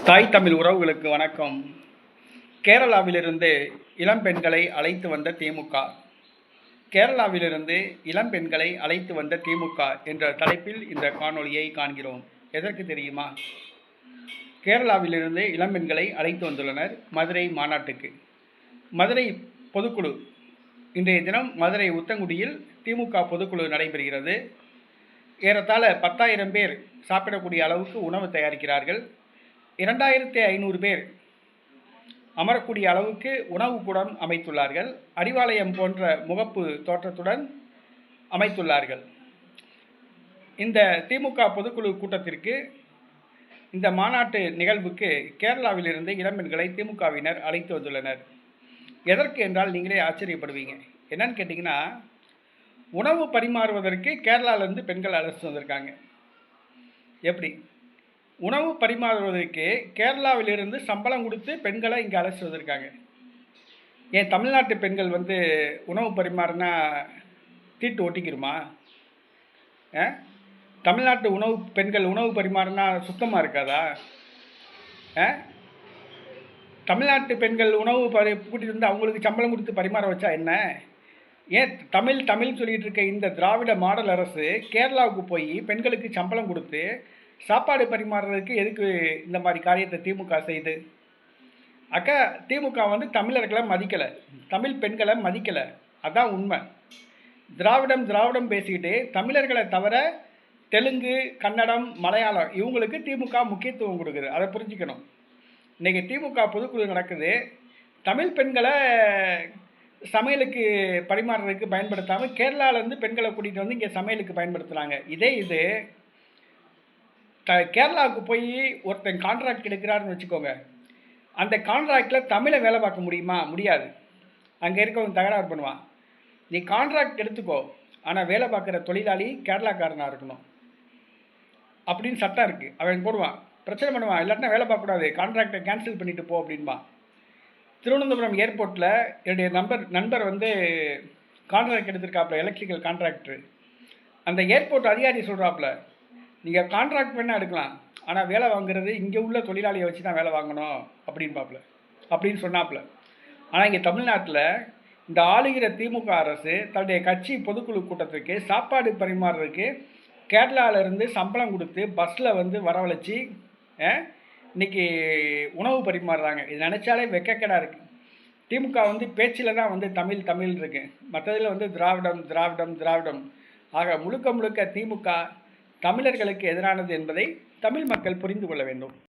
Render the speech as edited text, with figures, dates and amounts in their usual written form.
தாய் தமிழ் உறவுகளுக்கு வணக்கம். கேரளாவிலிருந்து இளம்பெண்களை அழைத்து வந்த திமுக. கேரளாவிலிருந்து இளம்பெண்களை அழைத்து வந்த திமுக என்ற தலைப்பில் இந்த காணொளியை காண்கிறோம். எதற்கு தெரியுமா? கேரளாவிலிருந்து இளம்பெண்களை அழைத்து வந்துள்ளனர் மதுரை மாநாட்டுக்கு. மதுரை பொதுக்குழு இன்றைய தினம் மதுரை உத்தங்குடியில் திமுக பொதுக்குழு நடைபெறுகிறது. ஏறத்தாழ 10,000 பேர் சாப்பிடக்கூடிய அளவுக்கு உணவு தயாரிக்கிறார்கள். 2,500 பேர் அமரக்கூடிய அளவுக்கு உணவு கூடம் அமைத்துள்ளார்கள். அறிவாலயம் போன்ற முகப்பு தோற்றத்துடன் அமைத்துள்ளார்கள். இந்த திமுக பொதுக்குழு கூட்டத்திற்கு, இந்த மாநாட்டு நிகழ்வுக்கு கேரளாவிலிருந்து இளம்பெண்களை திமுகவினர் அழைத்து வந்துள்ளனர். எதற்கு என்றால் நீங்களே ஆச்சரியப்படுவீங்க. என்னன்னு கேட்டிங்கன்னா, உணவு பரிமாறுவதற்கு கேரளாவிலேருந்து பெண்கள் அழைத்து வந்திருக்காங்க. எப்படி? உணவு பரிமாறுவதற்கு கேரளாவிலிருந்து சம்பளம் கொடுத்து பெண்களை இங்கே அழைச்சிட்டு வந்திருக்காங்க. ஏன் தமிழ்நாட்டு பெண்கள் உணவு பரிமாறினா தீட்டு ஒட்டிக்கிருமா? தமிழ்நாட்டு பெண்கள் உணவு பரிமாறினா சுத்தமாக இருக்காதா? தமிழ்நாட்டு பெண்கள் உணவு கூட்டிகிட்டு வந்து அவங்களுக்கு சம்பளம் கொடுத்து பரிமாற வச்சா என்ன? ஏன் தமிழ் சொல்லிகிட்டு இருக்க இந்த திராவிட மாடல் அரசு கேரளாவுக்கு போய் பெண்களுக்கு சம்பளம் கொடுத்து சாப்பாடு பரிமாறுறதுக்கு எதுக்கு இந்த மாதிரி காரியத்தை திமுக செய்து? அக்கா, திமுக தமிழர்களை மதிக்கலை, தமிழ் பெண்களை மதிக்கலை. அதான் உண்மை. திராவிடம் பேசிக்கிட்டு தமிழர்களை தவிர தெலுங்கு, கன்னடம், மலையாளம் இவங்களுக்கு திமுக முக்கியத்துவம் கொடுக்குது. அதை புரிஞ்சுக்கணும். இன்றைக்கி திமுக பொதுக்குழு நடக்குது. தமிழ் பெண்களை சமையலுக்கு பரிமாறுறதுக்கு பயன்படுத்தாமல் கேரளாவிலேருந்து பெண்களை கூட்டிகிட்டு வந்து இங்கே சமையலுக்கு பயன்படுத்துகிறாங்க. இது கேரளாவுக்கு போய் ஒருத்தன் கான்ட்ராக்ட் எடுக்கிறாருன்னு வச்சுக்கோங்க. அந்த கான்ட்ராக்டில் தமிழை வேலை பார்க்க முடியுமா? முடியாது. அங்கே இருக்கவங்க தகராறு பண்ணுவான். நீ கான்ட்ராக்ட் எடுத்துக்கோ, ஆனால் வேலை பார்க்குற தொழிலாளி கேரளாக்காரனாக இருக்கணும் அப்படின்னு சட்டம் இருக்குது. அவன் போடுவான், பிரச்சனை பண்ணுவான். இல்லாட்டினா வேலை பார்க்கக்கூடாது, கான்ட்ராக்டை கேன்சல் பண்ணிட்டு போ அப்படின்பான். திருவனந்தபுரம் ஏர்போர்ட்டில் என்னுடைய நண்பர் கான்ட்ராக்ட் எடுத்திருக்காப்புல, எலக்ட்ரிக்கல் கான்ட்ராக்டரு. அந்த ஏர்போர்ட் அதிகாரி சொல்கிறாப்புல, நீங்கள் கான்ட்ராக்ட் பண்ணால் எடுக்கலாம், ஆனால் வேலை வாங்குறது இங்கே உள்ள தொழிலாளியை வச்சு தான் வேலை வாங்கணும் அப்படின்னு சொன்னாப்புல. ஆனால் இங்கே தமிழ்நாட்டில் இந்த ஆளுகிற திமுக அரசு தன்னுடைய கட்சி பொதுக்குழு கூட்டத்துக்கு சாப்பாடு பரிமாறுறதுக்கு கேரளாவிலேருந்து சம்பளம் கொடுத்து பஸ்ஸில் வரவழைச்சி இன்றைக்கி உணவு பரிமாறுறாங்க. இது நினச்சாலே வெக்கக்கேடாக இருக்குது. திமுக பேச்சில் தான் தமிழ் இருக்குது, மற்றதில் திராவிடம். ஆக முழுக்க திமுக தமிழர்களுக்கு எதிரானது என்பதை தமிழ் மக்கள் புரிந்து கொள்ள வேண்டும்.